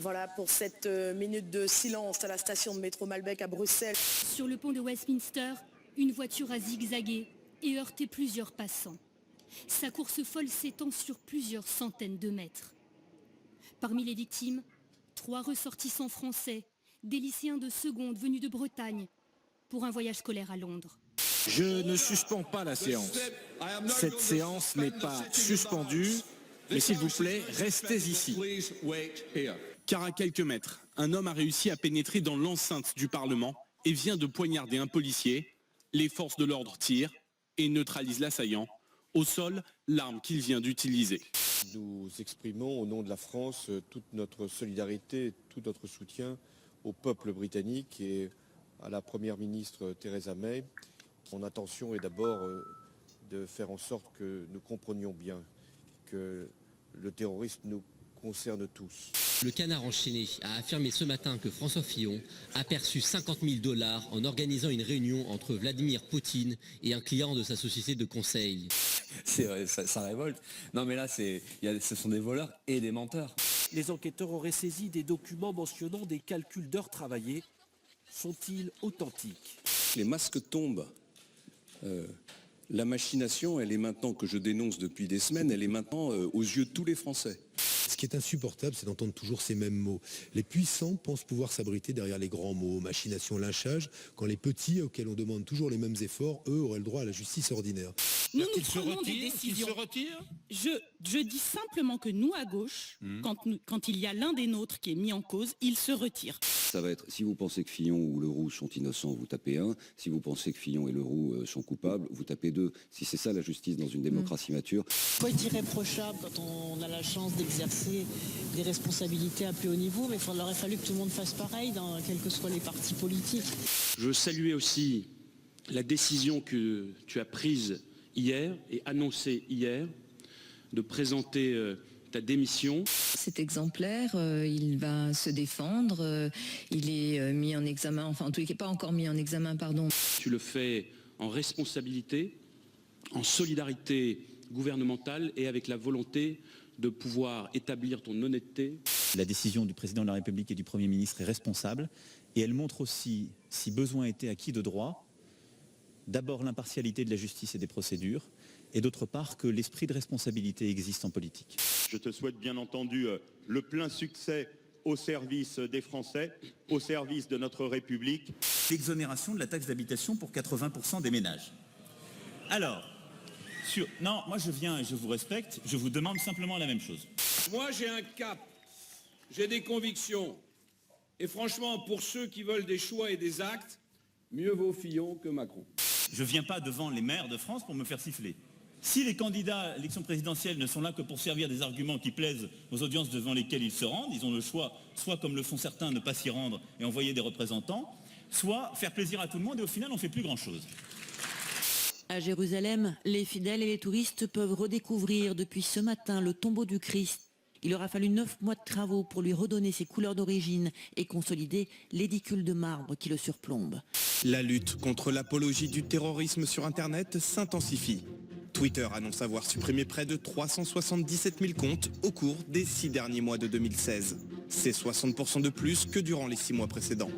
Voilà pour cette minute de silence à la station de métro Malbec à Bruxelles. Sur le pont de Westminster, une voiture a zigzagué et heurté plusieurs passants. Sa course folle s'étend sur plusieurs centaines de mètres. Parmi les victimes, 3 ressortissants français, des lycéens de seconde venus de Bretagne, pour un voyage scolaire à Londres. Je ne suspends pas la séance. Cette séance n'est pas suspendue, mais s'il vous plaît, restez ici. Car à quelques mètres, un homme a réussi à pénétrer dans l'enceinte du Parlement et vient de poignarder un policier. Les forces de l'ordre tirent et neutralisent l'assaillant. Au sol, l'arme qu'il vient d'utiliser. Nous exprimons au nom de la France toute notre solidarité, tout notre soutien au peuple britannique et à la Première ministre Theresa May. Mon intention est d'abord de faire en sorte que nous comprenions bien que le terrorisme nous concerne tous. Le Canard enchaîné a affirmé ce matin que François Fillon a perçu 50 000 $ en organisant une réunion entre Vladimir Poutine et un client de sa société de conseil. C'est vrai, ça révolte. Non mais là, ce sont des voleurs et des menteurs. Les enquêteurs auraient saisi des documents mentionnant des calculs d'heures travaillées. Sont-ils authentiques? Les masques tombent. La machination, elle est maintenant, que je dénonce depuis des semaines, elle est maintenant aux yeux de tous les Français. Ce qui est insupportable, c'est d'entendre toujours ces mêmes mots. Les puissants pensent pouvoir s'abriter derrière les grands mots, machination, lynchage, quand les petits, auxquels on demande toujours les mêmes efforts, eux, auraient le droit à la justice ordinaire. Nous prenons des décisions. Je dis simplement que nous, à gauche, quand il y a l'un des nôtres qui est mis en cause, il se retire. Ça va être, si vous pensez que Fillon ou Leroux sont innocents, vous tapez 1. Si vous pensez que Fillon et Leroux sont coupables, vous tapez 2. Si c'est ça la justice dans une démocratie mature. Quoi est irréprochable quand on a la chance d'exercer des responsabilités à plus haut niveau, mais il aurait fallu que tout le monde fasse pareil, quels que soient les partis politiques. Je saluais aussi la décision que tu as prise hier et annoncée hier de présenter ta démission. C'est exemplaire, il va se défendre, il est mis en examen, enfin en tout cas pas encore mis en examen, pardon. Tu le fais en responsabilité, en solidarité gouvernementale et avec la volonté de pouvoir établir ton honnêteté. La décision du président de la République et du Premier ministre est responsable et elle montre aussi, si besoin était acquis de droit, d'abord l'impartialité de la justice et des procédures, et d'autre part que l'esprit de responsabilité existe en politique. Je te souhaite bien entendu le plein succès au service des Français, au service de notre République. L'exonération de la taxe d'habitation pour 80% des ménages. Alors, non, moi je viens et je vous respecte, je vous demande simplement la même chose. Moi j'ai un cap, j'ai des convictions. Et franchement, pour ceux qui veulent des choix et des actes, mieux vaut Fillon que Macron. Je ne viens pas devant les maires de France pour me faire siffler. Si les candidats à l'élection présidentielle ne sont là que pour servir des arguments qui plaisent aux audiences devant lesquelles ils se rendent, ils ont le choix, soit comme le font certains, ne pas s'y rendre et envoyer des représentants, soit faire plaisir à tout le monde et au final on ne fait plus grand-chose. À Jérusalem, les fidèles et les touristes peuvent redécouvrir depuis ce matin le tombeau du Christ. Il aura fallu 9 mois de travaux pour lui redonner ses couleurs d'origine et consolider l'édicule de marbre qui le surplombe. La lutte contre l'apologie du terrorisme sur Internet s'intensifie. Twitter annonce avoir supprimé près de 377 000 comptes au cours des 6 derniers mois de 2016. C'est 60% de plus que durant les 6 mois précédents.